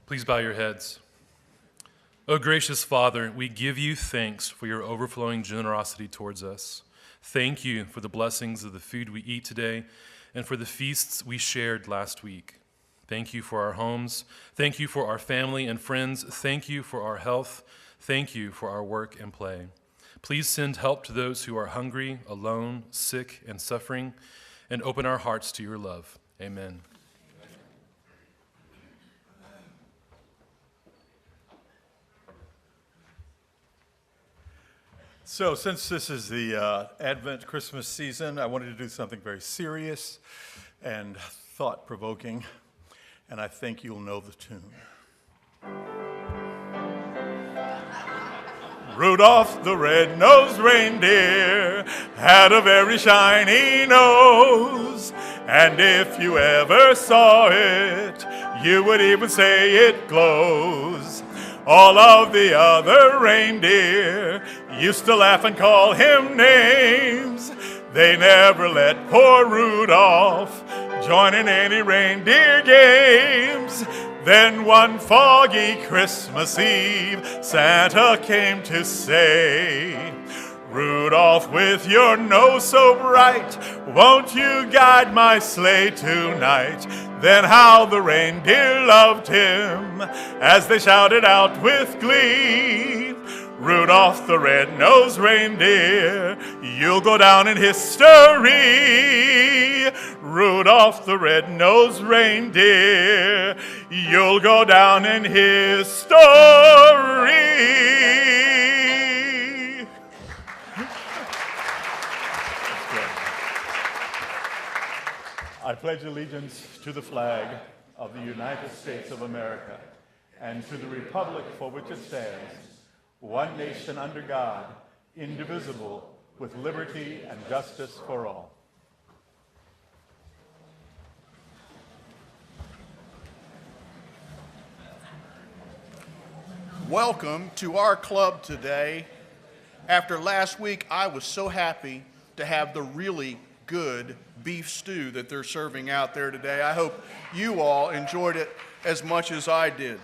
Please bow your heads. O gracious Father, we give you thanks for your overflowing generosity towards us. Thank you for the blessings of the food we eat today and for the feasts we shared last week. Thank you for our homes. Thank you for our family and friends. Thank you for our health. Thank you for our work and play. Please send help to those who are hungry, alone, sick, and suffering, and open our hearts to your love. Amen. So since this is the Advent Christmas season, I wanted to do something very serious and thought-provoking, and I think you'll know the tune. Rudolph the red-nosed reindeer had a very shiny nose, and if you ever saw it, you would even say it glows. All of the other reindeer used to laugh and call him names. They never let poor Rudolph join in any reindeer games. Then one foggy Christmas Eve, Santa came to say, Rudolph, with your nose so bright, won't you guide my sleigh tonight? Then how the reindeer loved him as they shouted out with glee, Rudolph the red-nosed reindeer, you'll go down in history. Rudolph the red-nosed reindeer, you'll go down in history. I pledge allegiance to the flag of the United States of America and to the republic for which it stands, one nation under God, indivisible, with liberty and justice for all. Welcome to our club today. After last week, I was so happy to have the really good beef stew that they're serving out there today. I hope you all enjoyed it as much as I did.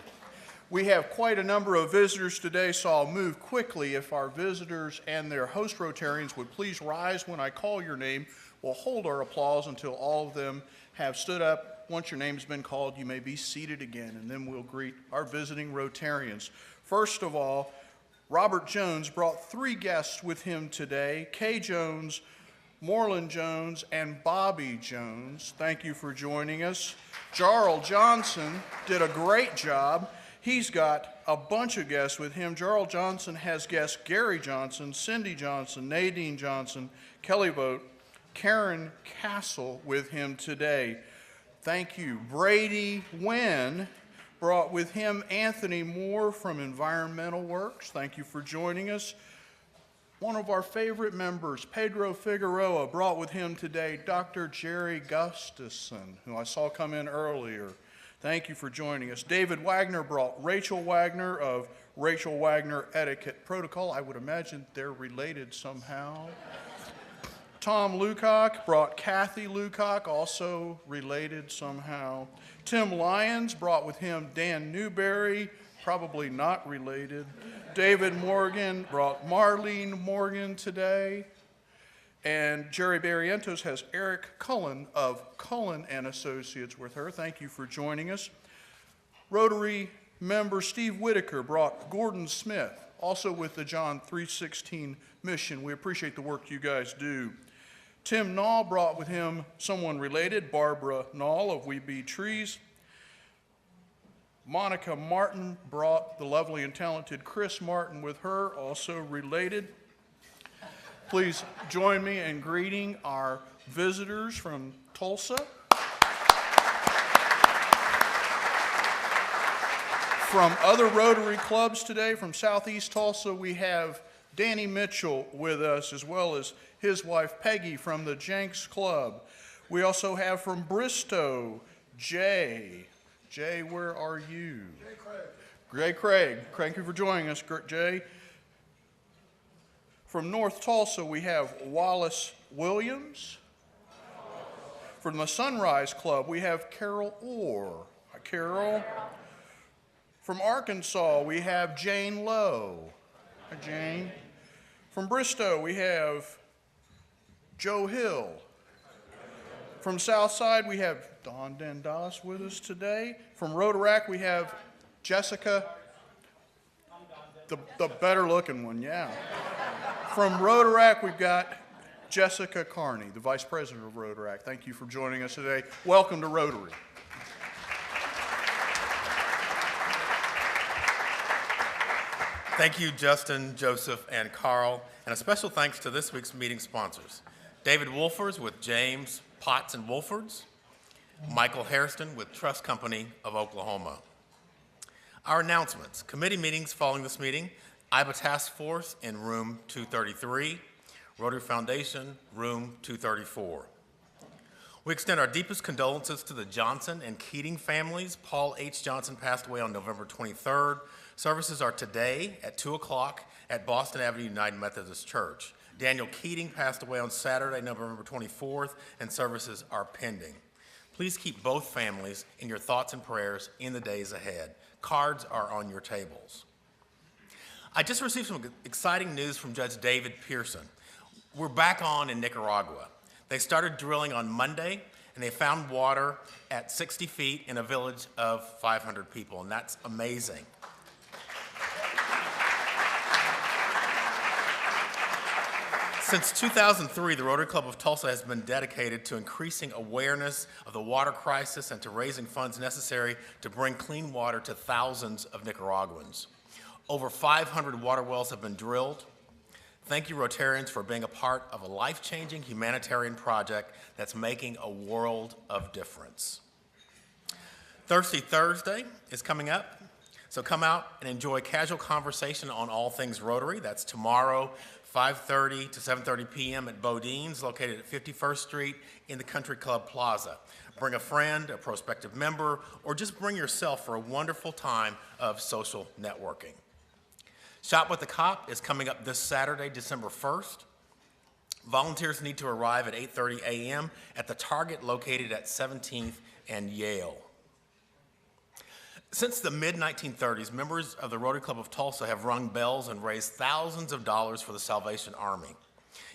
We have quite a number of visitors today, so I'll move quickly. If our visitors and their host Rotarians would please rise when I call your name, we'll hold our applause until all of them have stood up. Once your name's been called, you may be seated again, and then we'll greet our visiting Rotarians. First of all, Robert Jones brought 3 guests with him today, Kay Jones, Moreland Jones, and Bobby Jones. Thank you for joining us. Jarl Johnson did a great job. He's got a bunch of guests with him. Jarl Johnson has guests Gary Johnson, Cindy Johnson, Nadine Johnson, Kelly Vogt, Karen Castle with him today. Thank you. Brady Wynn brought with him Anthony Moore from Environmental Works. Thank you for joining us. One of our favorite members, Pedro Figueroa, brought with him today Dr. Jerry Gustafson, who I saw come in earlier. Thank you for joining us. David Wagner brought Rachel Wagner of Rachel Wagner Etiquette Protocol. I would imagine they're related somehow. Tom Lukock brought Kathy Lukock, also related somehow. Tim Lyons brought with him Dan Newberry, probably not related. David Morgan brought Marlene Morgan today. And Jerry Barrientos has Eric Cullen of Cullen and Associates with her. Thank you for joining us. Rotary member Steve Whitaker brought Gordon Smith, also with the John 3:16 mission. We appreciate the work you guys do. Tim Nall brought with him someone related, Barbara Nall of We Be Trees. Monica Martin brought the lovely and talented Chris Martin with her, also related. Please join me in greeting our visitors from Tulsa. From other Rotary clubs today, from Southeast Tulsa, we have Danny Mitchell with us, as well as his wife Peggy from the Jenks Club. We also have from Bristow, Jay. Jay, where are you? Jay Craig. Jay Craig. Thank you for joining us, Jay. From North Tulsa, we have Wallace Williams. From the Sunrise Club, we have Carol Orr. Hi, Carol. From Arkansas, we have Jane Lowe. Hi, Jane. From Bristow, we have Joe Hill. From Southside, we have Dawn Dendas with us today. From Rotaract, we have Jessica, the better looking one, yeah. From Rotaract, we've got Jessica Carney, the Vice President of Rotaract. Thank you for joining us today. Welcome to Rotary. Thank you, Justin, Joseph, and Carl, and a special thanks to this week's meeting sponsors. David Wolfers with James Potts and Wolfords, Michael Hairston with Trust Company of Oklahoma. Our announcements: committee meetings following this meeting, IBA Task Force in room 233, Rotary Foundation, room 234. We extend our deepest condolences to the Johnson and Keating families. Paul H. Johnson passed away on November 23rd. Services are today at 2 o'clock at Boston Avenue United Methodist Church. Daniel Keating passed away on Saturday, November 24th, and services are pending. Please keep both families in your thoughts and prayers in the days ahead. Cards are on your tables. I just received some exciting news from Judge David Pearson. We're back on in Nicaragua. They started drilling on Monday, and they found water at 60 feet in a village of 500 people, and that's amazing. Since 2003, the Rotary Club of Tulsa has been dedicated to increasing awareness of the water crisis and to raising funds necessary to bring clean water to thousands of Nicaraguans. Over 500 water wells have been drilled. Thank you, Rotarians, for being a part of a life-changing humanitarian project that's making a world of difference. Thirsty Thursday is coming up, so come out and enjoy casual conversation on all things Rotary. That's tomorrow, 5:30 to 7:30 p.m. at Bodine's, located at 51st Street in the Country Club Plaza. Bring a friend, a prospective member, or just bring yourself for a wonderful time of social networking. Shop with the Cop is coming up this Saturday, December 1st. Volunteers need to arrive at 8:30 a.m. at the Target located at 17th and Yale. Since the mid-1930s, members of the Rotary Club of Tulsa have rung bells and raised thousands of dollars for the Salvation Army.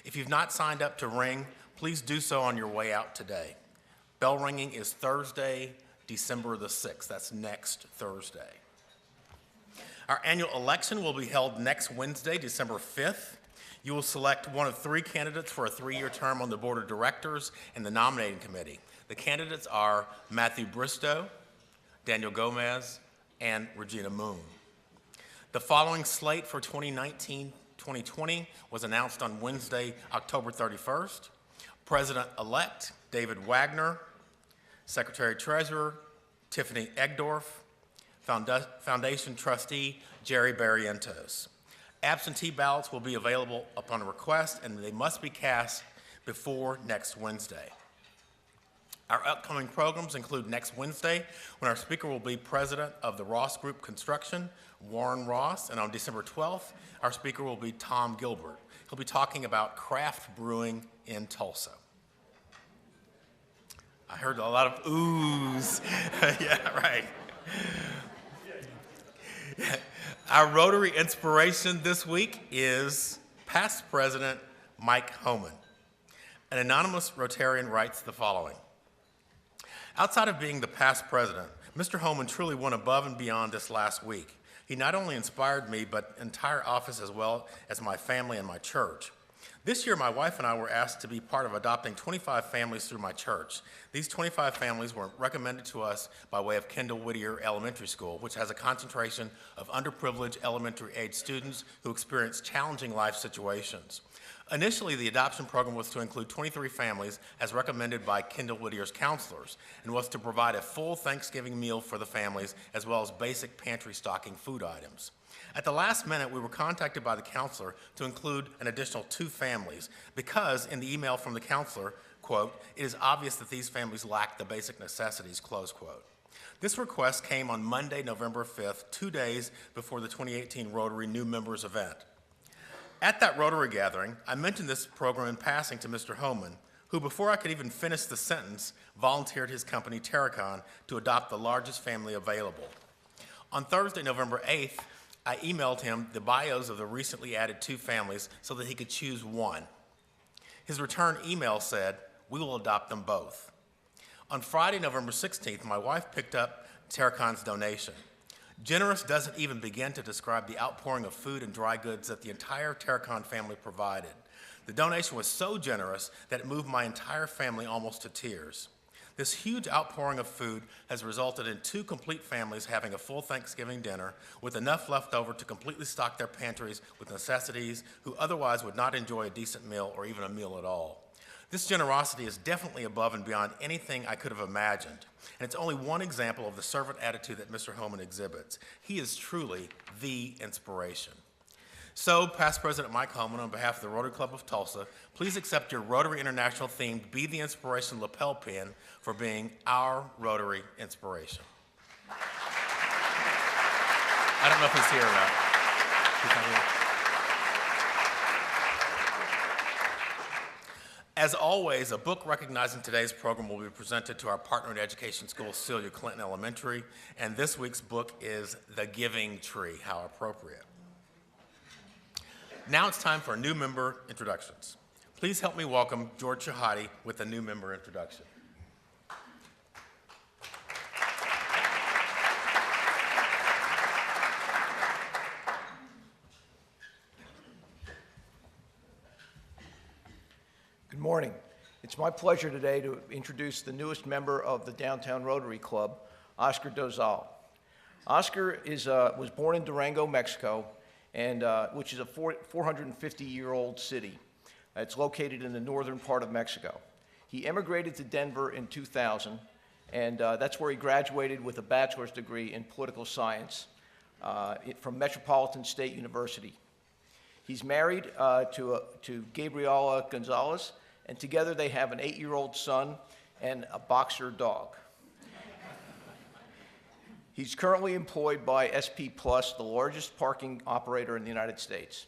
If you've not signed up to ring, please do so on your way out today. Bell ringing is Thursday, December the 6th. That's next Thursday. Our annual election will be held next Wednesday, December 5th. You will select one of 3 candidates for a 3-year term on the Board of Directors and the Nominating Committee. The candidates are Matthew Bristow, Daniel Gomez, and Regina Moon. The following slate for 2019-2020 was announced on Wednesday, October 31st. President-elect David Wagner, Secretary-Treasurer Tiffany Egdorf, Foundation Trustee Jerry Barrientos. Absentee ballots will be available upon request, and they must be cast before next Wednesday. Our upcoming programs include next Wednesday, when our speaker will be President of the Ross Group Construction, Warren Ross, and on December 12th, our speaker will be Tom Gilbert. He'll be talking about craft brewing in Tulsa. I heard a lot of oohs. Yeah, right. Our Rotary inspiration this week is past President Mike Homan. An anonymous Rotarian writes the following: outside of being the past president, Mr. Homan truly went above and beyond this last week. He not only inspired me, but entire office as well as my family and my church. This year, my wife and I were asked to be part of adopting 25 families through my church. These 25 families were recommended to us by way of Kendall Whittier Elementary School, which has a concentration of underprivileged elementary-age students who experience challenging life situations. Initially, the adoption program was to include 23 families as recommended by Kendall Whittier's counselors, and was to provide a full Thanksgiving meal for the families as well as basic pantry stocking food items. At the last minute, we were contacted by the counselor to include an additional 2 families because in the email from the counselor, quote, "it is obvious that these families lack the basic necessities," close quote. This request came on Monday, November 5th, 2 days before the 2018 Rotary New Members event. At that Rotary gathering, I mentioned this program in passing to Mr. Homan, who, before I could even finish the sentence, volunteered his company, Terracon, to adopt the largest family available. On Thursday, November 8th, I emailed him the bios of the recently added 2 families so that he could choose one. His return email said, "We will adopt them both." On Friday, November 16th, my wife picked up Terracon's donation. Generous doesn't even begin to describe the outpouring of food and dry goods that the entire Terracon family provided. The donation was so generous that it moved my entire family almost to tears. This huge outpouring of food has resulted in 2 complete families having a full Thanksgiving dinner with enough left over to completely stock their pantries with necessities who otherwise would not enjoy a decent meal or even a meal at all. This generosity is definitely above and beyond anything I could have imagined, and it's only one example of the servant attitude that Mr. Homan exhibits. He is truly the inspiration. So, past President Mike Homan, on behalf of the Rotary Club of Tulsa, please accept your Rotary International themed Be the Inspiration lapel pin for being our Rotary inspiration. I don't know if he's here or not. He's not here. As always, a book recognizing today's program will be presented to our partner in education school, Celia Clinton Elementary, and this week's book is The Giving Tree. How appropriate. Now it's time for new member introductions. Please help me welcome George Shahadi with the new member introduction. Good morning. It's my pleasure today to introduce the newest member of the Downtown Rotary Club, Oscar Dozal. Oscar was born in Durango, Mexico, and which is a 450-year-old city. It's located in the northern part of Mexico. He immigrated to Denver in 2000, and that's where he graduated with a bachelor's degree in political science from Metropolitan State University. He's married to Gabriela Gonzalez, and together they have an 8-year-old son and a boxer dog. He's currently employed by SP Plus, the largest parking operator in the United States.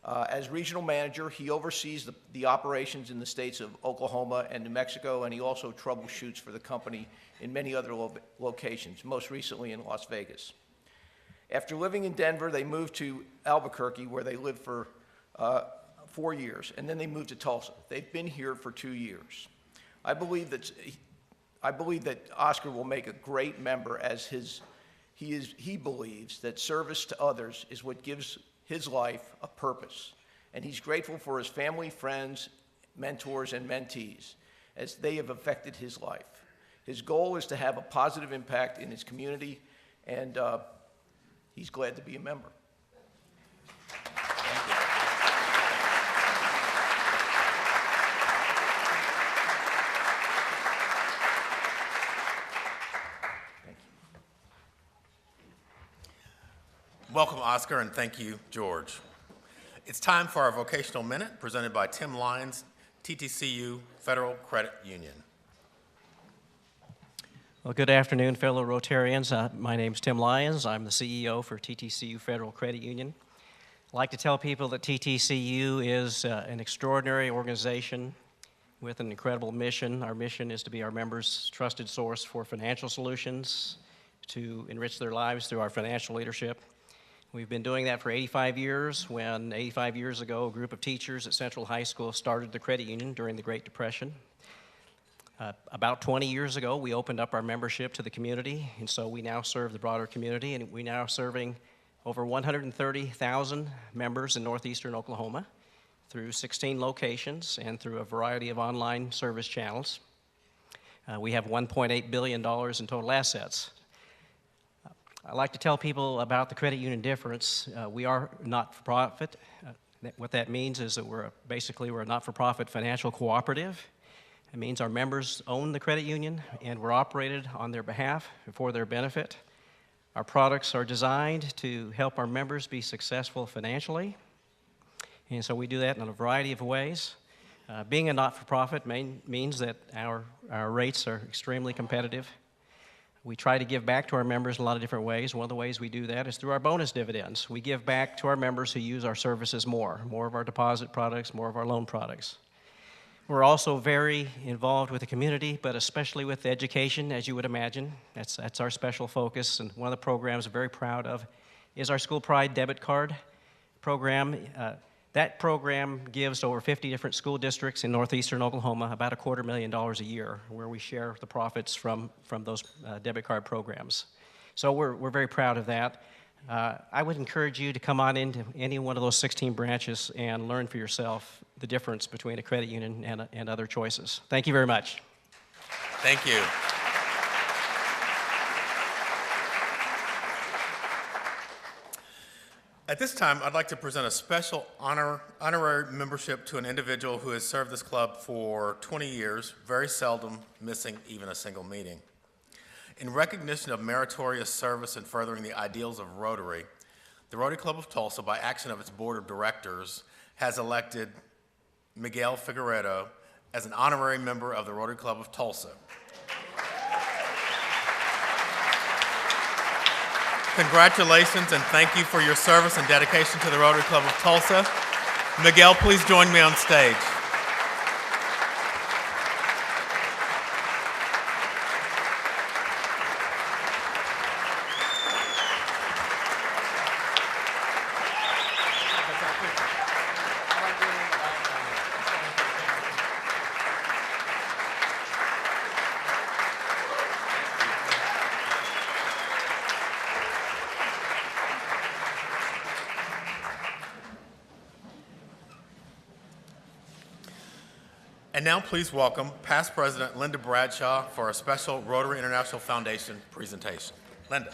As regional manager, he oversees the operations in the states of Oklahoma and New Mexico, and he also troubleshoots for the company in many other locations, most recently in Las Vegas. After living in Denver, they moved to Albuquerque, where they lived for 4 years, and then they moved to Tulsa. They've been here for 2 years. I believe that Oscar will make a great member, as he believes that service to others is what gives his life a purpose. And he's grateful for his family, friends, mentors, and mentees, as they have affected his life. His goal is to have a positive impact in his community, and he's glad to be a member. Welcome, Oscar, and thank you, George. It's time for our Vocational Minute, presented by Tim Lyons, TTCU Federal Credit Union. Well, good afternoon, fellow Rotarians. My name's Tim Lyons. I'm the CEO for TTCU Federal Credit Union. I'd like to tell people that TTCU is an extraordinary organization with an incredible mission. Our mission is to be our members' trusted source for financial solutions, to enrich their lives through our financial leadership. We've been doing that for 85 years, when 85 years ago, a group of teachers at Central High School started the credit union during the Great Depression. About 20 years ago, we opened up our membership to the community, and so we now serve the broader community, and we're now serving over 130,000 members in northeastern Oklahoma through 16 locations and through a variety of online service channels. We have $1.8 billion in total assets. I like to tell people about the credit union difference. We are not-for-profit. What that means is that we're a not-for-profit financial cooperative. It means our members own the credit union, and we're operated on their behalf for their benefit. Our products are designed to help our members be successful financially, and so we do that in a variety of ways. Being a not-for-profit means that our rates are extremely competitive. We try to give back to our members in a lot of different ways. One of the ways we do that is through our bonus dividends. We give back to our members who use our services more of our deposit products, more of our loan products. We're also very involved with the community, but especially with education, as you would imagine. That's our special focus, and one of the programs I'm very proud of is our School Pride debit card program. That program gives to over 50 different school districts in northeastern Oklahoma about $250,000 a year, where we share the profits from those debit card programs. So we're very proud of that. I would encourage you to come on into any one of those 16 branches and learn for yourself the difference between a credit union and other choices. Thank you very much. Thank you. At this time, I'd like to present a special honorary membership to an individual who has served this club for 20 years, very seldom missing even a single meeting. In recognition of meritorious service in furthering the ideals of Rotary, the Rotary Club of Tulsa, by action of its board of directors, has elected Miguel Figueredo as an honorary member of the Rotary Club of Tulsa. Congratulations and thank you for your service and dedication to the Rotary Club of Tulsa. Miguel, please join me on stage. And now please welcome past President Linda Bradshaw for a special Rotary International Foundation presentation. Linda.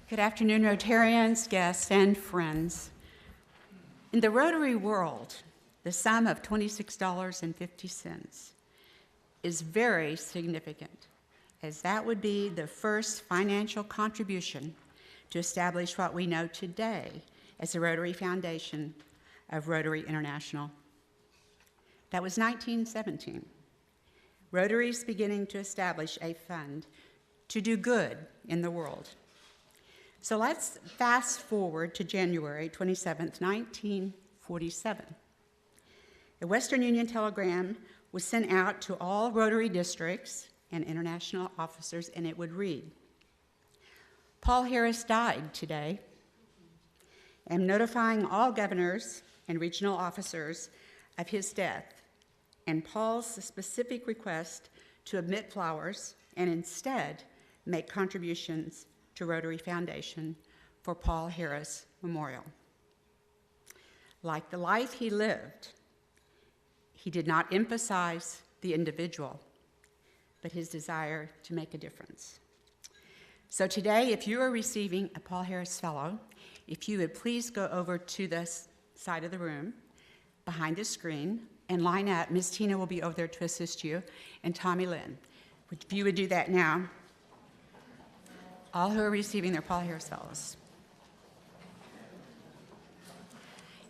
Good afternoon, Rotarians, guests, and friends. In the Rotary world, the sum of $26.50 is very significant, as that would be the first financial contribution to establish what we know today as the Rotary Foundation of Rotary International. That was 1917. Rotary's beginning to establish a fund to do good in the world. So let's fast forward to January 27th, 1947. A Western Union telegram was sent out to all Rotary districts and international officers, and it would read, "Paul Harris died today. I'm notifying all governors and regional officers of his death, and Paul's specific request to omit flowers and instead make contributions to Rotary Foundation for Paul Harris Memorial." Like the life he lived, he did not emphasize the individual, but his desire to make a difference. So today, if you are receiving a Paul Harris Fellow, if you would please go over to the side of the room, behind the screen, and line up. Ms. Tina will be over there to assist you, and Tommy Lynn. If you would do that now, all who are receiving their Paul Harris Fellows.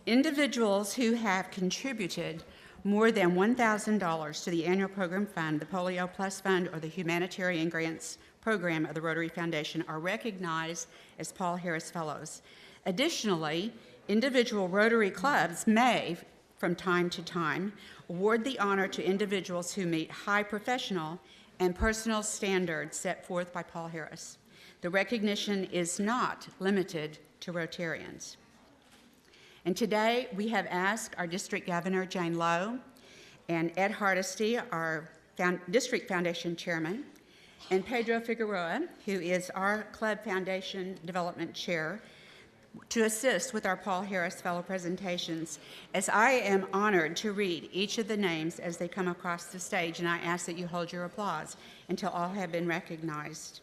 Individuals who have contributed more than $1,000 to the annual program fund, the Polio Plus Fund, or the Humanitarian Grants Program of the Rotary Foundation are recognized as Paul Harris Fellows. Additionally, individual Rotary clubs may, from time to time, award the honor to individuals who meet high professional and personal standards set forth by Paul Harris. The recognition is not limited to Rotarians. And today, we have asked our District Governor, Jane Lowe, and Ed Hardesty, our District Foundation Chairman, and Pedro Figueroa, who is our Club Foundation Development Chair, to assist with our Paul Harris Fellow presentations, as I am honored to read each of the names as they come across the stage, and I ask that you hold your applause until all have been recognized.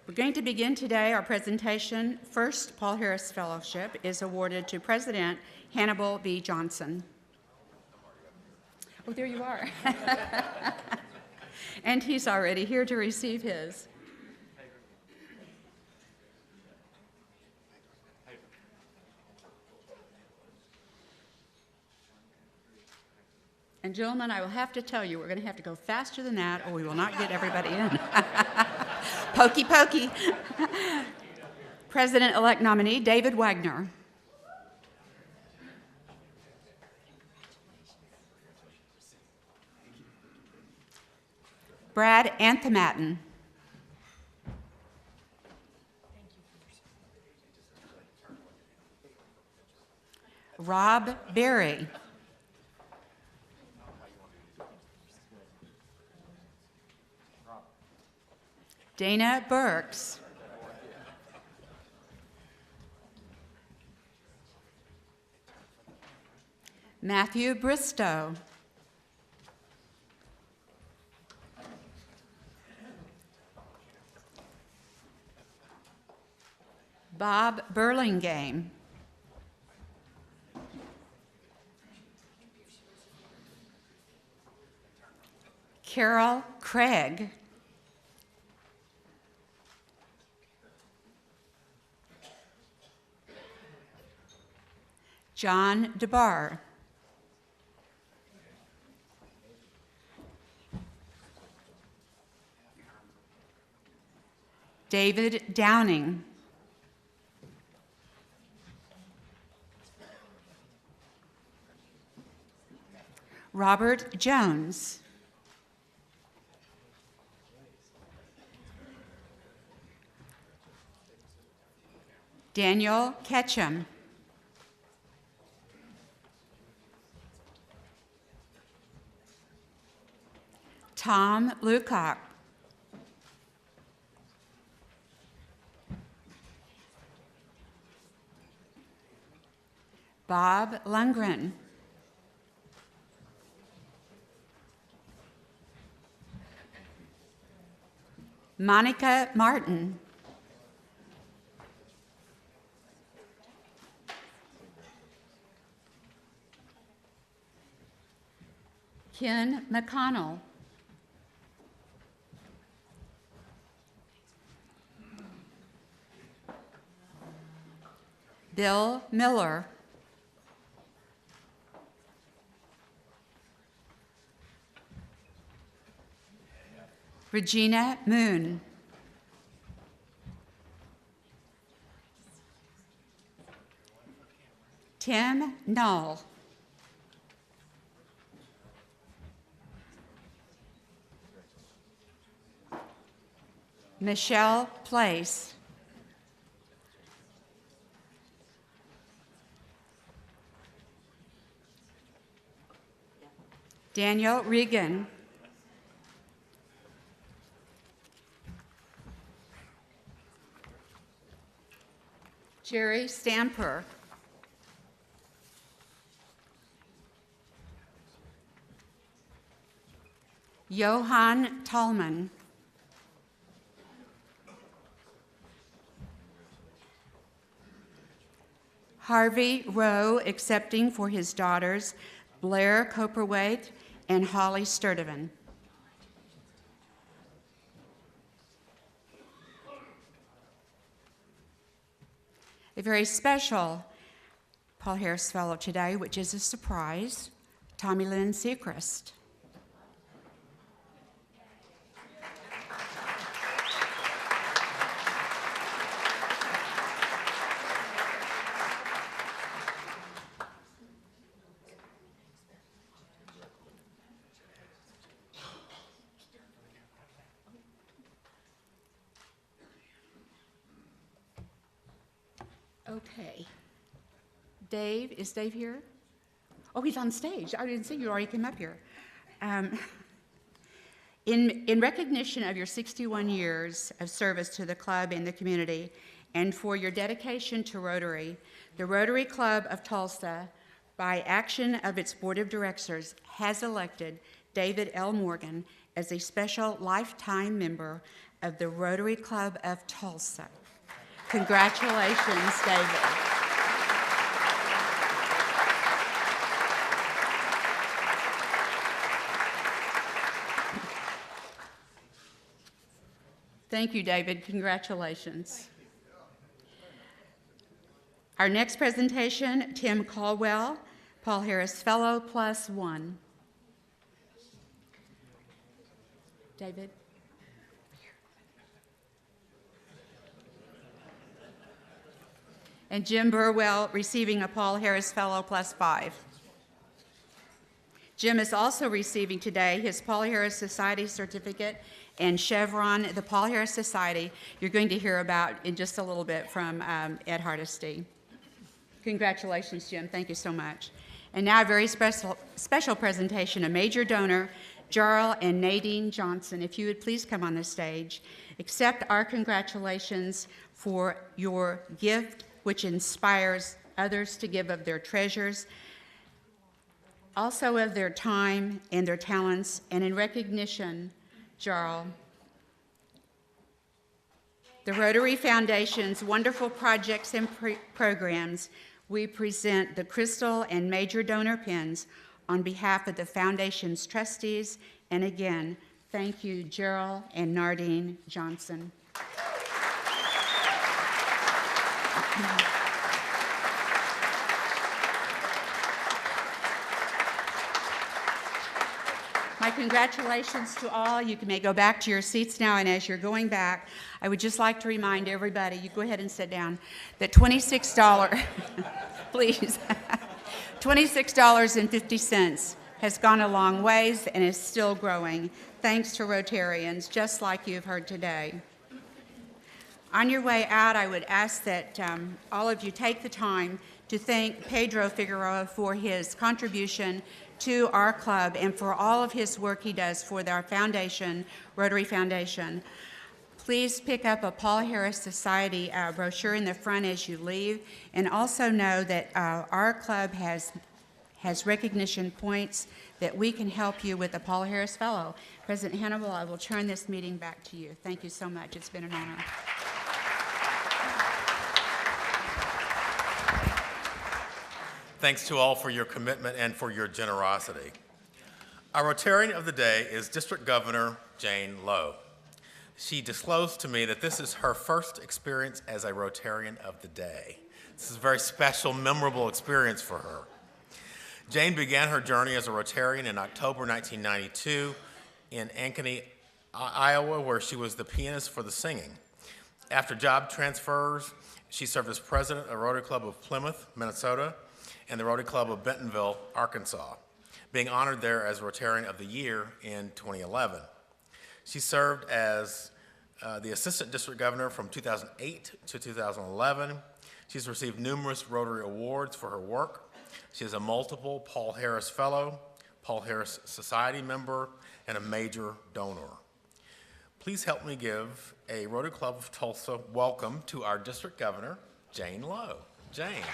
We're going to begin today our presentation. First, Paul Harris Fellowship is awarded to President Hannibal B. Johnson. Oh, there you are. And he's already here to receive his. And gentlemen, I will have to tell you, we're going to have to go faster than that, or we will not get everybody in. Pokey, pokey. President-elect nominee David Wagner. Brad Anthematten. Rob Berry. Dana Burks. Matthew Bristow. Bob Burlingame. Carol Craig. John DeBar. David Downing. Robert Jones. Daniel Ketchum. Tom Lukock. Bob Lundgren. Monica Martin. Ken McConnell. Bill Miller. Regina Moon. Tim Null. Michelle Place. Daniel Regan. Jerry Stamper. Johan Tallman. Harvey Rowe accepting for his daughters Blair Coperwaite and Holly Sturdivant. A very special Paul Harris Fellow today, which is a surprise, Tommy Lynn Sechrist. Okay. Dave, is Dave here? Oh, he's on stage. I didn't see you already came up here. In recognition of your 61 years of service to the club and the community, and for your dedication to Rotary, the Rotary Club of Tulsa, by action of its board of directors, has elected David L. Morgan as a special lifetime member of the Rotary Club of Tulsa. Congratulations, David. Thank you, David. Congratulations. Our next presentation, Tim Caldwell, Paul Harris Fellow +1. David. And Jim Burwell receiving a Paul Harris Fellow +5. Jim is also receiving today his Paul Harris Society certificate and Chevron. The Paul Harris Society you're going to hear about in just a little bit from Ed Hardesty. Congratulations, Jim. Thank you so much. And now a very special presentation, a major donor, Jarl and Nadine Johnson. If you would please come on the stage. Accept our congratulations for your gift, which inspires others to give of their treasures, also of their time and their talents. And in recognition, Jarl, the Rotary Foundation's wonderful projects and programs, we present the Crystal and Major Donor Pins on behalf of the Foundation's trustees. And again, thank you, Gerald and Nardine Johnson. My congratulations to all. You may go back to your seats now, and as you're going back, I would just like to remind everybody, you go ahead and sit down, that $26, please, $26.50 has gone a long ways and is still growing, thanks to Rotarians, just like you've heard today. On your way out, I would ask that all of you take the time to thank Pedro Figueroa for his contribution to our club and for all of his work he does for our foundation, Rotary Foundation. Please pick up a Paul Harris Society brochure in the front as you leave, and also know that our club has recognition points that we can help you with the Paul Harris Fellow. President Hannibal, I will turn this meeting back to you. Thank you so much. It's been an honor. Thanks to all for your commitment and for your generosity. Our Rotarian of the day is District Governor Jane Lowe. She disclosed to me that this is her first experience as a Rotarian of the day. This is a very special, memorable experience for her. Jane began her journey as a Rotarian in October 1992 in Ankeny, Iowa, where she was the pianist for the singing. After job transfers, she served as president of Rotary Club of Plymouth, Minnesota, and the Rotary Club of Bentonville, Arkansas, being honored there as Rotarian of the Year in 2011. She served as the Assistant District Governor from 2008 to 2011. She's received numerous Rotary awards for her work. She is a multiple Paul Harris Fellow, Paul Harris Society member, and a major donor. Please help me give a Rotary Club of Tulsa welcome to our District Governor, Jane Lowe. Jane.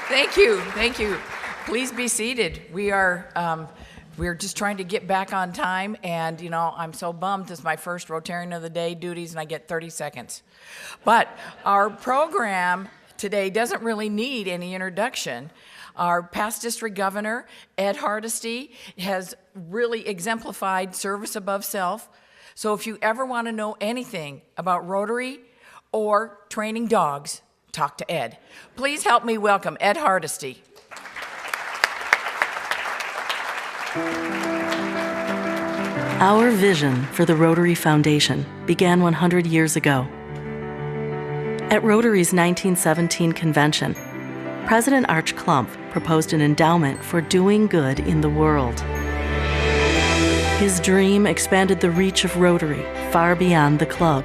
Thank you. Please be seated. We're just trying to get back on time, and I'm so bummed. This is my first Rotarian of the Day duties, and I get 30 seconds. But our program today doesn't really need any introduction. Our past district governor, Ed Hardesty, has really exemplified service above self. So if you ever want to know anything about Rotary or training dogs, talk to Ed. Please help me welcome Ed Hardesty. Our vision for the Rotary Foundation began 100 years ago. At Rotary's 1917 convention, President Arch Clump proposed an endowment for doing good in the world. His dream expanded the reach of Rotary far beyond the club.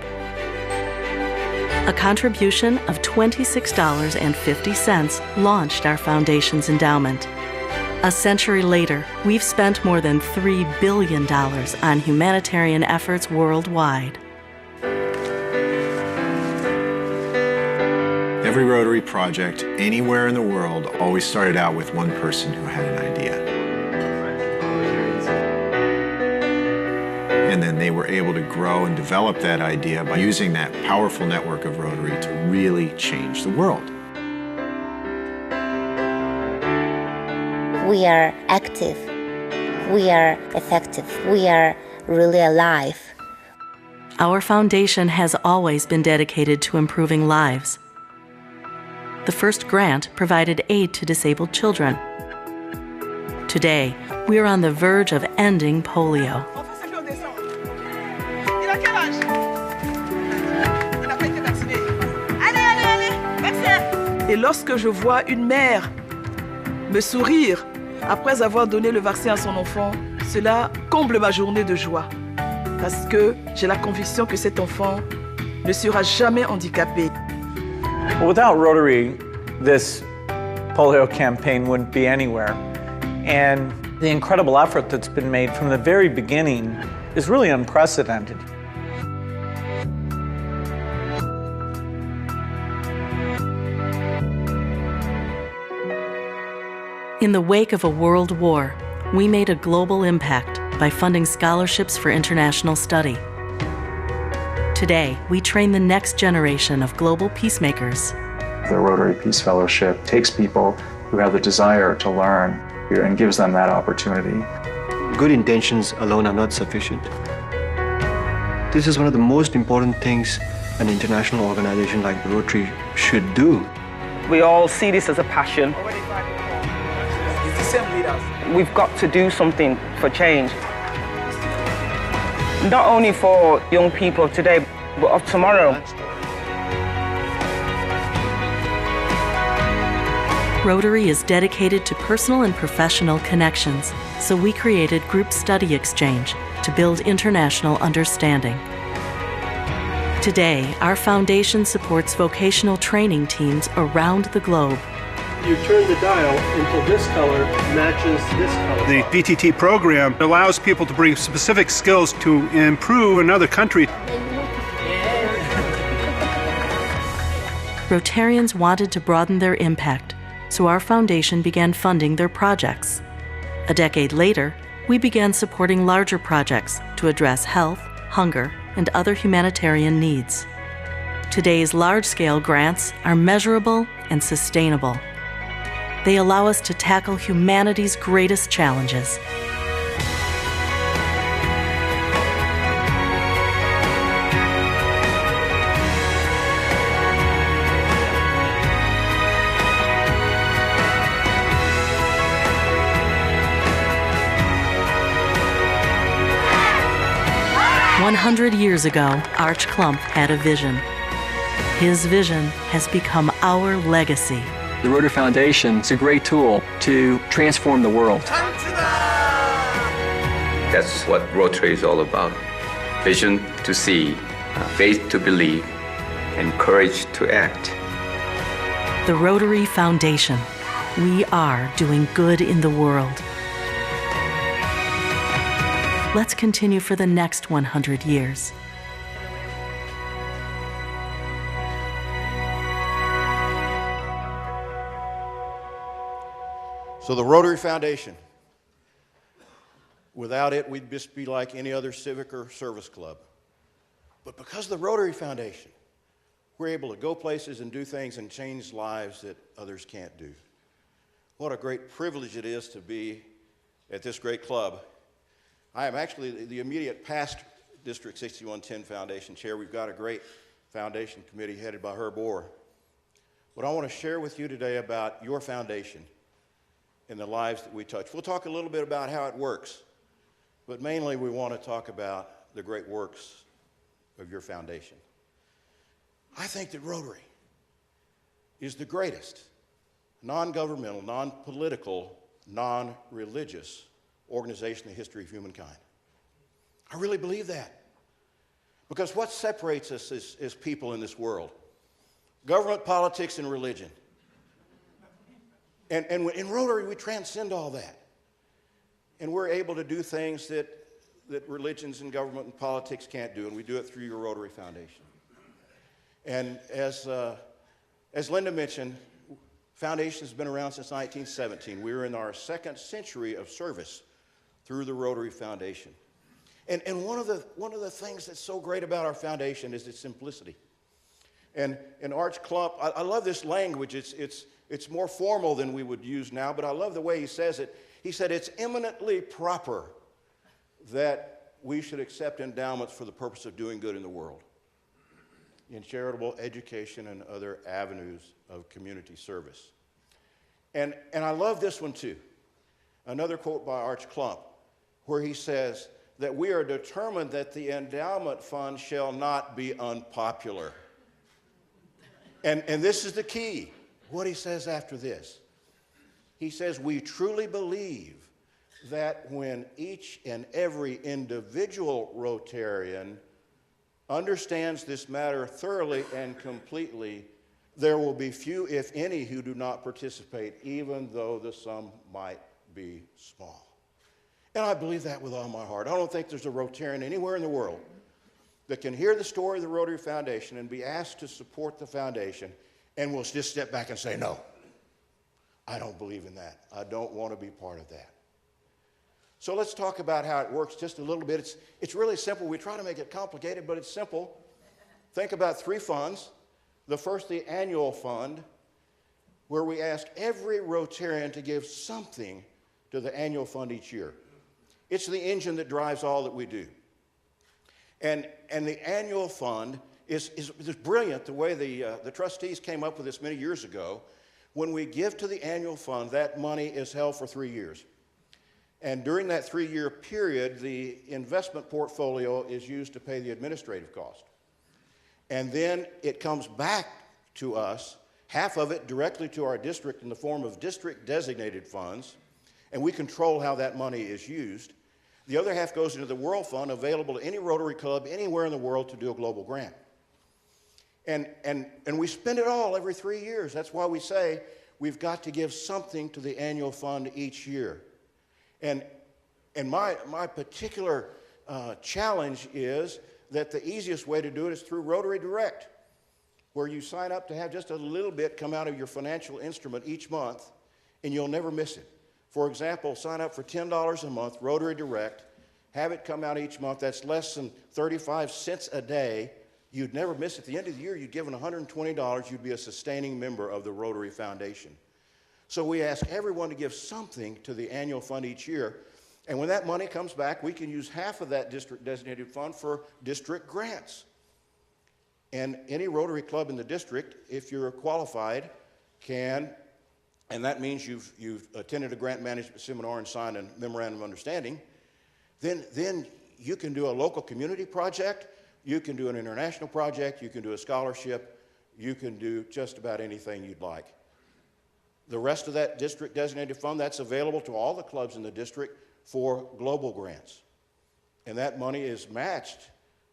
A contribution of $26.50 launched our foundation's endowment. A century later, we've spent more than $3 billion on humanitarian efforts worldwide. Every Rotary project anywhere in the world always started out with one person who had an idea. And then they were able to grow and develop that idea by using that powerful network of Rotary to really change the world. We are active, we are effective, we are really alive. Our foundation has always been dedicated to improving lives. The first grant provided aid to disabled children. Today, we are on the verge of ending polio. Et lorsque je vois une mère me sourire après avoir donné le vaccin à son enfant, cela comble ma journée de joie. Parce que j'ai la conviction que cet enfant ne sera jamais handicapé. Without Rotary, this polio campaign wouldn't be anywhere. And the incredible effort that's been made from the very beginning is really unprecedented. In the wake of a world war, we made a global impact by funding scholarships for international study. Today, we train the next generation of global peacemakers. The Rotary Peace Fellowship takes people who have the desire to learn and gives them that opportunity. Good intentions alone are not sufficient. This is one of the most important things an international organization like Rotary should do. We all see this as a passion. We've got to do something for change. Not only for young people of today, but of tomorrow. Rotary is dedicated to personal and professional connections, so we created Group Study Exchange to build international understanding. Today, our foundation supports vocational training teams around the globe. You turn the dial until this color matches this color. The VTT program allows people to bring specific skills to improve another country. Rotarians wanted to broaden their impact, so our foundation began funding their projects. A decade later, we began supporting larger projects to address health, hunger, and other humanitarian needs. Today's large-scale grants are measurable and sustainable. They allow us to tackle humanity's greatest challenges. "100 years ago, Arch Klump had a vision. His vision has become our legacy. The Rotary Foundation is a great tool to transform the world. That's what Rotary is all about. Vision to see, faith to believe, and courage to act. The Rotary Foundation. We are doing good in the world. Let's continue for the next 100 years. So the Rotary Foundation, without it, we'd just be like any other civic or service club. But because of the Rotary Foundation, we're able to go places and do things and change lives that others can't do. What a great privilege it is to be at this great club. I am actually the immediate past District 6110 Foundation Chair. We've got a great foundation committee headed by Herb Orr. But I want to share with you today about your foundation and the lives that we touch. We'll talk a little bit about how it works, but mainly we want to talk about the great works of your foundation. I think that Rotary is the greatest non-governmental, non-political, non-religious organization in the history of humankind. I really believe that. Because what separates us as people in this world? Government, politics, and religion. And in Rotary, we transcend all that. And we're able to do things that religions and government and politics can't do, and we do it through your Rotary Foundation. And as Linda mentioned, Foundation has been around since 1917. We're in our second century of service through the Rotary Foundation. And one of the things that's so great about our foundation is its simplicity. And Arch Klump, I love this language. It's more formal than we would use now, but I love the way he says it. He said, it's eminently proper that we should accept endowments for the purpose of doing good in the world, in charitable, education, and other avenues of community service. And I love this one too. Another quote by Arch Klump, where he says that we are determined that the endowment fund shall not be unpopular. And this is the key. what he says after this. He says, we truly believe that when each and every individual Rotarian understands this matter thoroughly and completely, there will be few, if any, who do not participate, even though the sum might be small. And I believe that with all my heart. I don't think there's a Rotarian anywhere in the world that can hear the story of the Rotary Foundation and be asked to support the foundation and will just step back and say, no, I don't believe in that. I don't want to be part of that. So let's talk about how it works just a little bit. It's really simple. We try to make it complicated, but it's simple. Think about three funds. The first, the annual fund, where we ask every Rotarian to give something to the annual fund each year. It's the engine that drives all that we do. And the annual fund is brilliant, the way the trustees came up with this many years ago. When we give to the annual fund, that money is held for 3 years. And during that 3-year period, the investment portfolio is used to pay the administrative cost. And then it comes back to us, half of it directly to our district in the form of district designated funds, and we control how that money is used. The other half goes into the World Fund, available to any Rotary Club anywhere in the world to do a global grant. And we spend it all every 3 years. That's why we say we've got to give something to the annual fund each year. And my particular challenge is that the easiest way to do it is through Rotary Direct, where you sign up to have just a little bit come out of your financial instrument each month, and you'll never miss it. For example, sign up for $10 a month, Rotary Direct, have it come out each month. That's less than 35 cents a day. You'd never miss it. At the end of the year, you'd given $120. You'd be a sustaining member of the Rotary Foundation. So we ask everyone to give something to the annual fund each year. And when that money comes back, we can use half of that district designated fund for district grants. And any Rotary Club in the district, if you're qualified, can, and that means you've attended a grant management seminar and signed a memorandum of understanding, then you can do a local community project, you can do an international project, you can do a scholarship, you can do just about anything you'd like. The rest of that district designated fund, that's available to all the clubs in the district for global grants. And that money is matched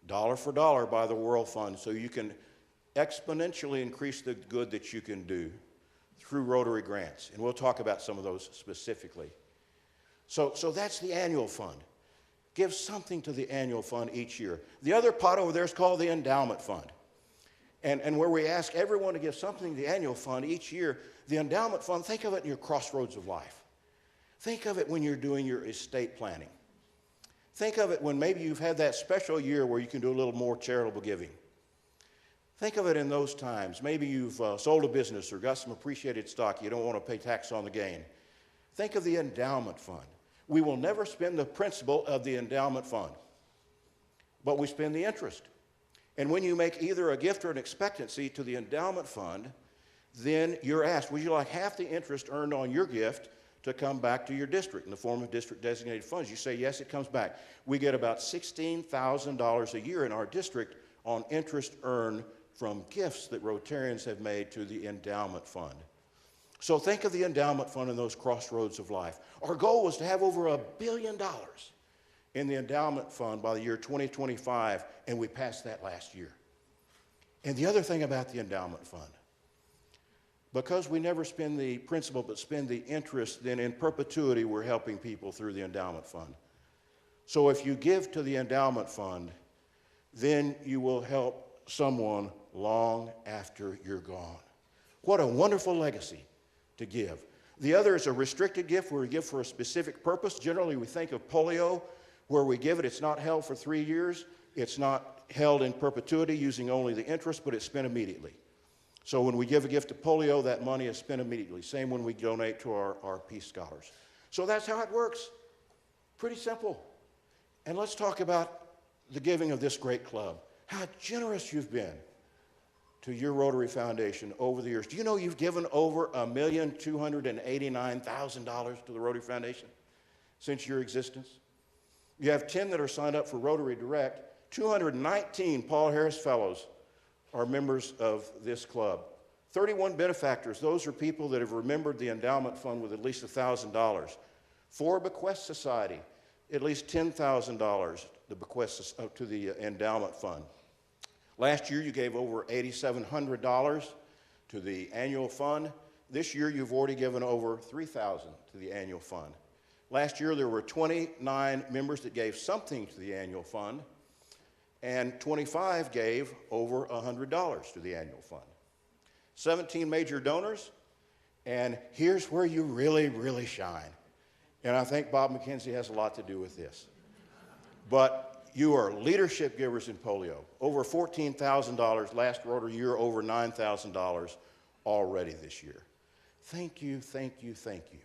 dollar for dollar by the World Fund, so you can exponentially increase the good that you can do through Rotary grants. And we'll talk about some of those specifically. So that's the annual fund. Give something to the annual fund each year. The other pot over there is called the endowment fund. And where we ask everyone to give something to the annual fund each year, the endowment fund, think of it in your crossroads of life. Think of it when you're doing your estate planning. Think of it when maybe you've had that special year where you can do a little more charitable giving. Think of it in those times. Maybe you've sold a business or got some appreciated stock. You don't want to pay tax on the gain. Think of the endowment fund. We will never spend the principal of the endowment fund, but we spend the interest. And when you make either a gift or an expectancy to the endowment fund, then you're asked, would you like half the interest earned on your gift to come back to your district in the form of district designated funds? You say, yes, it comes back. We get about $16,000 a year in our district on interest earned from gifts that Rotarians have made to the endowment fund. So think of the endowment fund in those crossroads of life. Our goal was to have over $1 billion in the endowment fund by the year 2025, and we passed that last year. And the other thing about the endowment fund, because we never spend the principal but spend the interest, then in perpetuity we're helping people through the endowment fund. So if you give to the endowment fund, then you will help someone long after you're gone. What a wonderful legacy to give. The other is a restricted gift where we give for a specific purpose. Generally we think of polio, where we give it, it's not held for 3 years, it's not held in perpetuity using only the interest, but it's spent immediately. So when we give a gift to polio, that money is spent immediately. Same when we donate to our Peace Scholars. So that's how it works. Pretty simple. And let's talk about the giving of this great club. How generous you've been to your Rotary Foundation over the years. Do you know you've given over $1,289,000 to the Rotary Foundation since your existence? You have 10 that are signed up for Rotary Direct. 219 Paul Harris Fellows are members of this club. 31 benefactors, those are people that have remembered the endowment fund with at least $1,000. 4 bequest society, at least $10,000 to bequest to the endowment fund. Last year you gave over $8,700 to the annual fund. This year you've already given over $3,000 to the annual fund. Last year there were 29 members that gave something to the annual fund, and 25 gave over $100 to the annual fund. 17 major donors, and here's where you really, really shine. And I think Bob McKenzie has a lot to do with this. But you are leadership givers in polio. Over $14,000 last Rotary year, over $9,000 already this year. Thank you, thank you, thank you.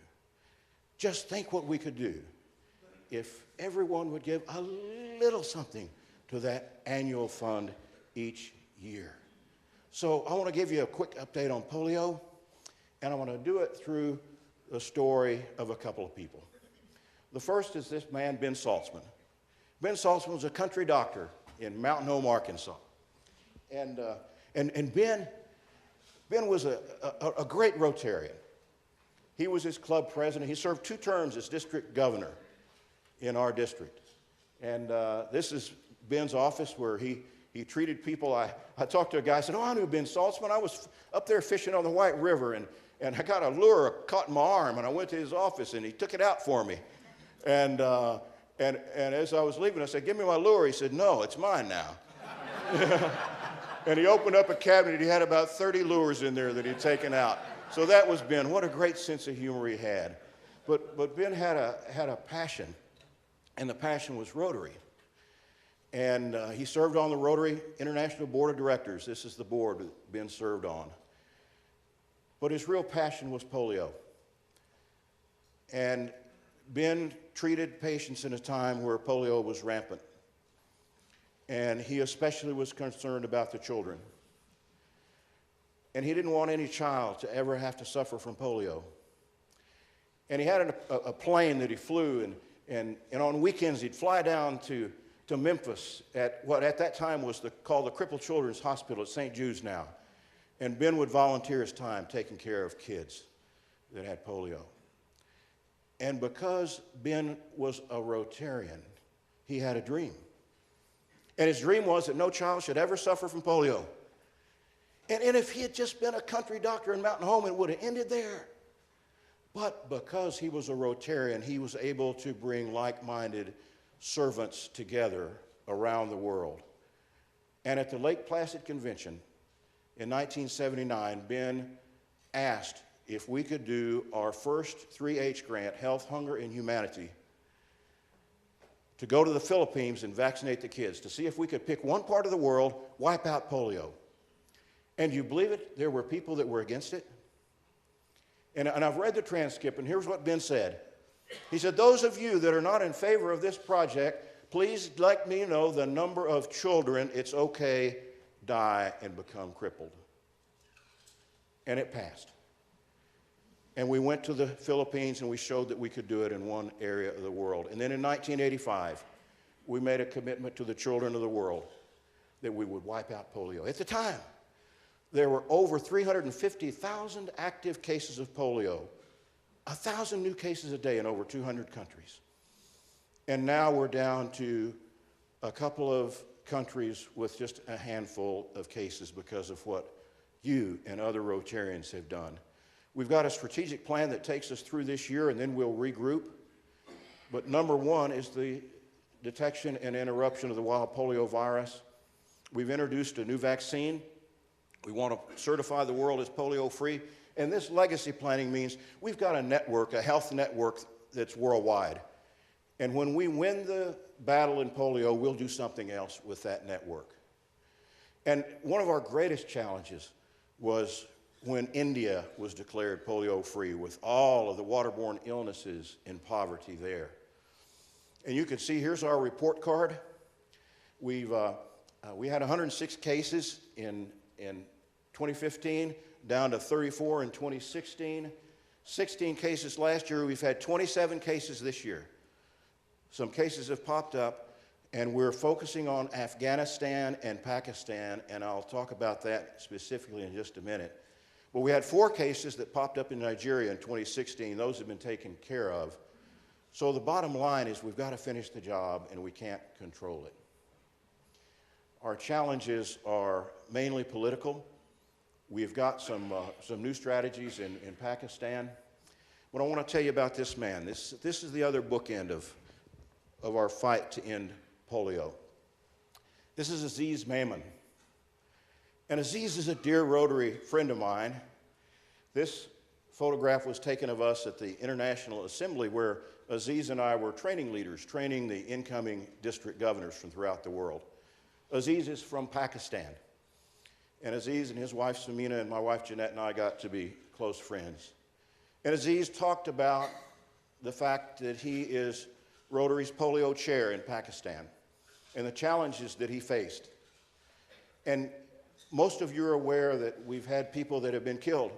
Just think what we could do if everyone would give a little something to that annual fund each year. So I want to give you a quick update on polio, and I want to do it through the story of a couple of people. The first is this man, Ben Saltzman. Ben Saltzman was a country doctor in Mountain Home, Arkansas. And Ben was a great Rotarian. He was his club president. He served 2 terms as district governor in our district. And this is Ben's office where he treated people. I talked to a guy, I said, oh, I knew Ben Saltzman. I was up there fishing on the White River, and I got a lure caught in my arm, and I went to his office, and he took it out for me. And as I was leaving, I said, give me my lure. He said, no, it's mine now. And he opened up a cabinet. He had about 30 lures in there that he'd taken out. So that was Ben. What a great sense of humor he had. But Ben had a passion, and the passion was Rotary. And he served on the Rotary International Board of Directors. This is the board that Ben served on. But his real passion was polio. And Ben treated patients in a time where polio was rampant. And he especially was concerned about the children. And he didn't want any child to ever have to suffer from polio. And he had a plane that he flew, and on weekends he'd fly down to Memphis at what at that time was called the Crippled Children's Hospital at St. Jude's now. And Ben would volunteer his time taking care of kids that had polio. And because Ben was a Rotarian, he had a dream. And his dream was that no child should ever suffer from polio. And if he had just been a country doctor in Mountain Home, it would have ended there. But because he was a Rotarian, he was able to bring like-minded servants together around the world. And at the Lake Placid Convention in 1979, Ben asked if we could do our first 3H grant, Health, Hunger, and Humanity, to go to the Philippines and vaccinate the kids, to see if we could pick one part of the world, wipe out polio. And you believe it? There were people that were against it. And I've read the transcript, and here's what Ben said. He said, those of you that are not in favor of this project, please let me know the number of children it's okay die and become crippled. And it passed. And we went to the Philippines, and we showed that we could do it in one area of the world. And then in 1985, we made a commitment to the children of the world that we would wipe out polio. At the time, there were over 350,000 active cases of polio, 1,000 new cases a day in over 200 countries. And now we're down to a couple of countries with just a handful of cases because of what you and other Rotarians have done. We've got a strategic plan that takes us through this year, and then we'll regroup. But number one is the detection and interruption of the wild polio virus. We've introduced a new vaccine. We want to certify the world as polio-free. And this legacy planning means we've got a network, a health network that's worldwide. And when we win the battle in polio, we'll do something else with that network. And one of our greatest challenges was when India was declared polio-free with all of the waterborne illnesses and poverty there. And you can see, here's our report card. We had 106 cases in 2015, down to 34 in 2016. 16 cases last year. We've had 27 cases this year. Some cases have popped up, and we're focusing on Afghanistan and Pakistan, and I'll talk about that specifically in just a minute. But we had 4 cases that popped up in Nigeria in 2016. Those have been taken care of. So the bottom line is we've got to finish the job, and we can't control it. Our challenges are mainly political. We've got some new strategies in Pakistan. But I want to tell you about this man. This is the other bookend of our fight to end polio. This is Aziz Maimon. And Aziz is a dear Rotary friend of mine. This photograph was taken of us at the International Assembly where Aziz and I were training leaders, training the incoming district governors from throughout the world. Aziz is from Pakistan. And Aziz and his wife Samina and my wife Jeanette and I got to be close friends. And Aziz talked about the fact that he is Rotary's polio chair in Pakistan and the challenges that he faced. And most of you are aware that we've had people that have been killed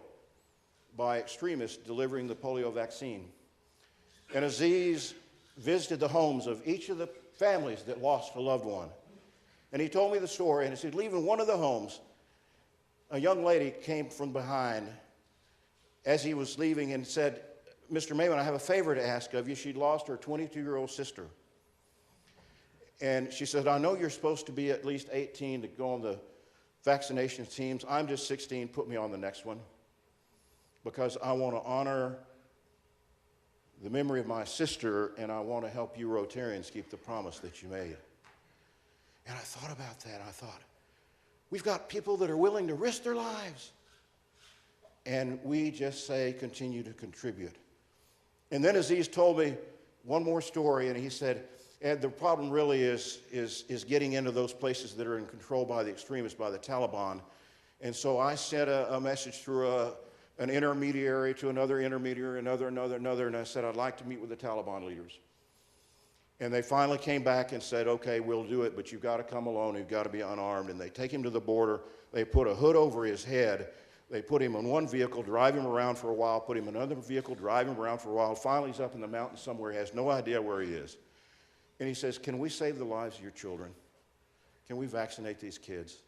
by extremists delivering the polio vaccine. And Aziz visited the homes of each of the families that lost a loved one. And he told me the story, and he said, leaving one of the homes, a young lady came from behind as he was leaving and said, Mr. Maimon, I have a favor to ask of you. She'd lost her 22-year-old sister. And she said, I know you're supposed to be at least 18 to go on the vaccination teams. I'm just 16. Put me on the next one because I want to honor the memory of my sister, and I want to help you Rotarians keep the promise that you made. And I thought about that. I thought, we've got people that are willing to risk their lives. And we just say, continue to contribute. And then Aziz told me one more story, and he said, Ed, the problem really is getting into those places that are in control by the extremists, by the Taliban. And so I sent a message through an intermediary to another intermediary, another, and I said, I'd like to meet with the Taliban leaders. And they finally came back and said, okay, we'll do it, but you've got to come alone, you've got to be unarmed. And they take him to the border, they put a hood over his head, they put him in one vehicle, drive him around for a while, put him in another vehicle, drive him around for a while. Finally, he's up in the mountains somewhere, has no idea where he is. And he says, can we save the lives of your children? Can we vaccinate these kids?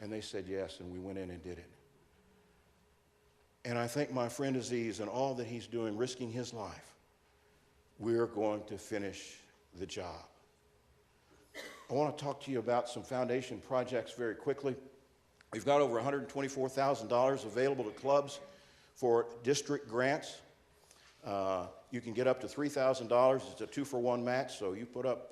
And they said yes, and we went in and did it. And I think my friend Aziz and all that he's doing, risking his life, we're going to finish the job. I want to talk to you about some foundation projects very quickly. We've got over $124,000 available to clubs for district grants. You can get up to $3,000. It's a 2-for-1 match, so you put up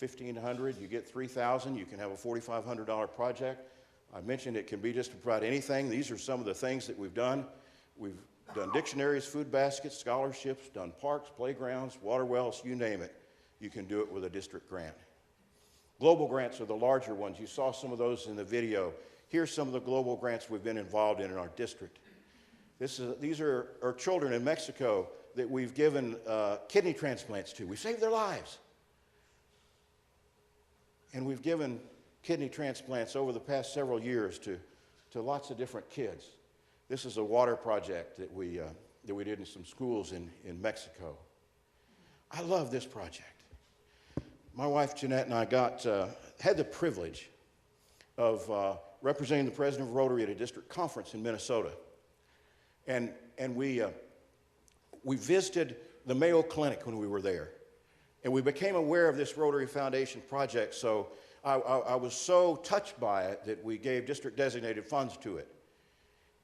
$1,500, you get $3,000. You can have a $4,500 project. I mentioned it can be just about anything. These are some of the things that we've done. We've done dictionaries, food baskets, scholarships, done parks, playgrounds, water wells, you name it. You can do it with a district grant. Global grants are the larger ones. You saw some of those in the video. Here's some of the global grants we've been involved in our district. These are children in Mexico that we've given kidney transplants to. We saved their lives. And we've given kidney transplants over the past several years to lots of different kids. This is a water project that we did in some schools in Mexico. I love this project. My wife Jeanette and I had the privilege of representing the president of Rotary at a district conference in Minnesota. And we visited the Mayo Clinic when we were there. And we became aware of this Rotary Foundation project, so I was so touched by it that we gave district designated funds to it.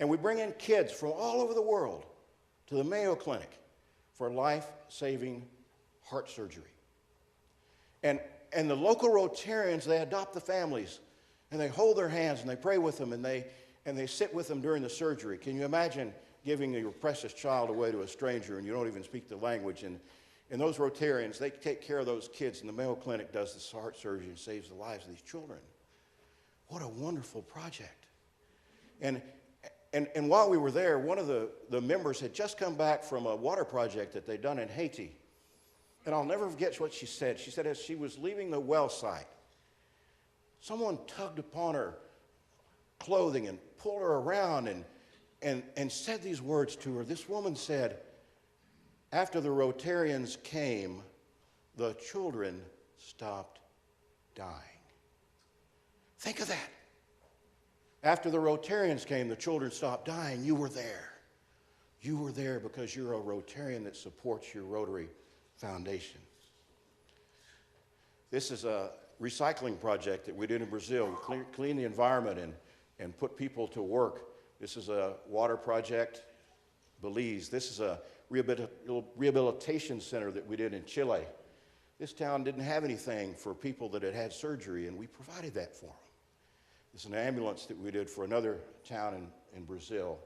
And we bring in kids from all over the world to the Mayo Clinic for life-saving heart surgery. And the local Rotarians, they adopt the families, and they hold their hands, and they pray with them, and they sit with them during the surgery. Can you imagine giving your precious child away to a stranger, and you don't even speak the language? And those Rotarians, they take care of those kids, and the Mayo Clinic does this heart surgery and saves the lives of these children. What a wonderful project. And while we were there, one of the members had just come back from a water project that they'd done in Haiti. And I'll never forget what she said. She said as she was leaving the well site, someone tugged upon her clothing and pulled her around and said these words to her. This woman said, after the Rotarians came, the children stopped dying. Think of that. After the Rotarians came, the children stopped dying. You were there. You were there because you're a Rotarian that supports your Rotary Foundation. This is a recycling project that we did in Brazil. We clean the environment and put people to work. This is a water project, Belize. This is a rehabilitation center that we did in Chile. This town didn't have anything for people that had had surgery, and we provided that for them. This is an ambulance that we did for another town in Brazil.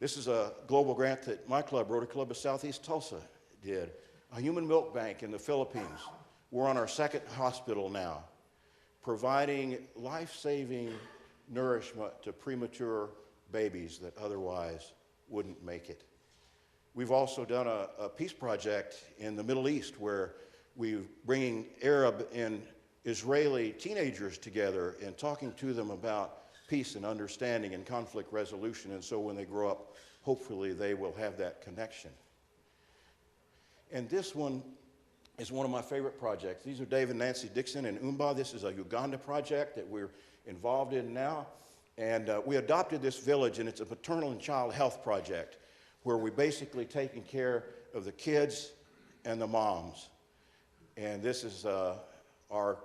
This is a global grant that my club, Rotary Club of Southeast Tulsa, did. A human milk bank in the Philippines. We're on our second hospital now, providing life-saving nourishment to premature babies that otherwise wouldn't make it. We've also done a peace project in the Middle East where we're bringing Arab and Israeli teenagers together and talking to them about peace and understanding and conflict resolution. And so when they grow up, hopefully they will have that connection. And this one is one of my favorite projects. These are Dave and Nancy Dixon in Umba. This is a Uganda project that we're involved in now. And we adopted this village, and it's a maternal and child health project where we're basically taking care of the kids and the moms. And this is our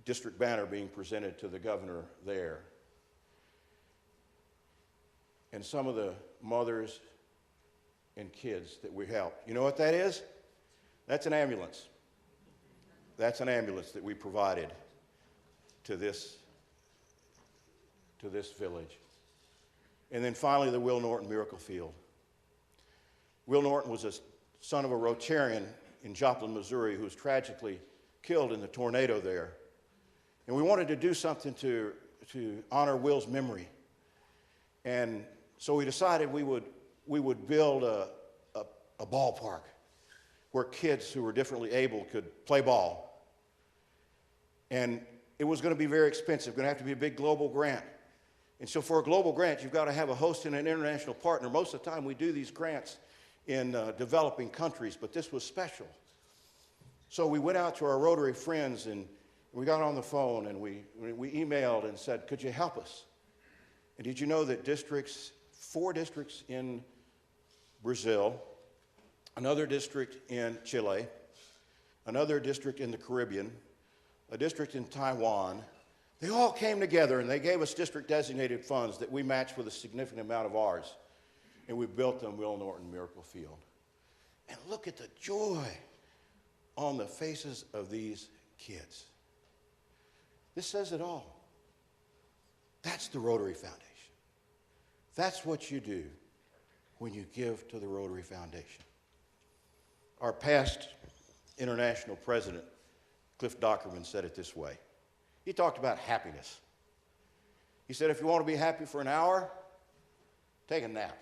district banner being presented to the governor there. And some of the mothers and kids that we help. You know what that is? That's an ambulance. That's an ambulance that we provided to this village. And then finally, the Will Norton Miracle Field. Will Norton was a son of a Rotarian in Joplin, Missouri, who was tragically killed in the tornado there. And we wanted to do something to honor Will's memory. And so we decided we would build a ballpark where kids who were differently able could play ball. And it was going to be very expensive, going to have to be a big global grant. And so for a global grant, you've got to have a host and an international partner. Most of the time we do these grants in developing countries, but this was special. So we went out to our Rotary friends and we got on the phone and we emailed and said, could you help us? And did you know that 4 districts in Brazil, another district in Chile, another district in the Caribbean, a district in Taiwan, they all came together and they gave us district designated funds that we matched with a significant amount of ours. And we built the Will Norton Miracle Field. And look at the joy on the faces of these kids. This says it all. That's the Rotary Foundation. That's what you do when you give to the Rotary Foundation. Our past international president, Cliff Dockerman, said it this way. He talked about happiness. He said, if you want to be happy for an hour, take a nap.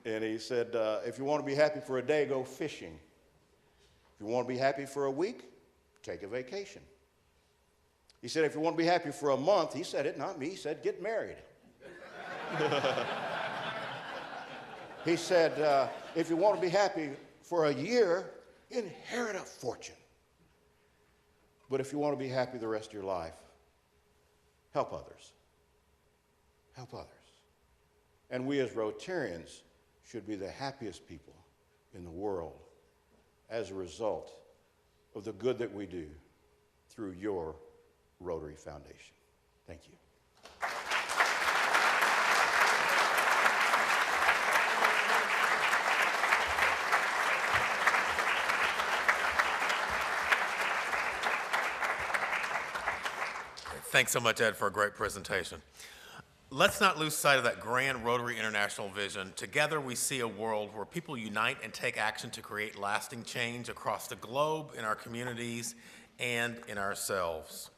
And he said, if you want to be happy for a day, go fishing. If you want to be happy for a week, take a vacation. He said, if you want to be happy for a month, he said it, not me, he said, get married. He said, if you want to be happy for a year, inherit a fortune. But if you want to be happy the rest of your life, help others. Help others. And we as Rotarians should be the happiest people in the world as a result of the good that we do through your Rotary Foundation. Thank you. Thanks so much, Ed, for a great presentation. Let's not lose sight of that grand Rotary International vision. Together we see a world where people unite and take action to create lasting change across the globe, in our communities, and in ourselves.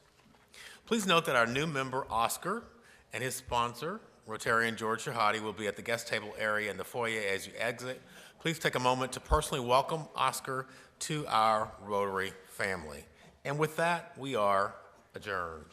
Please note that our new member, Oscar, and his sponsor, Rotarian George Shahadi, will be at the guest table area in the foyer as you exit. Please take a moment to personally welcome Oscar to our Rotary family. And with that, we are adjourned.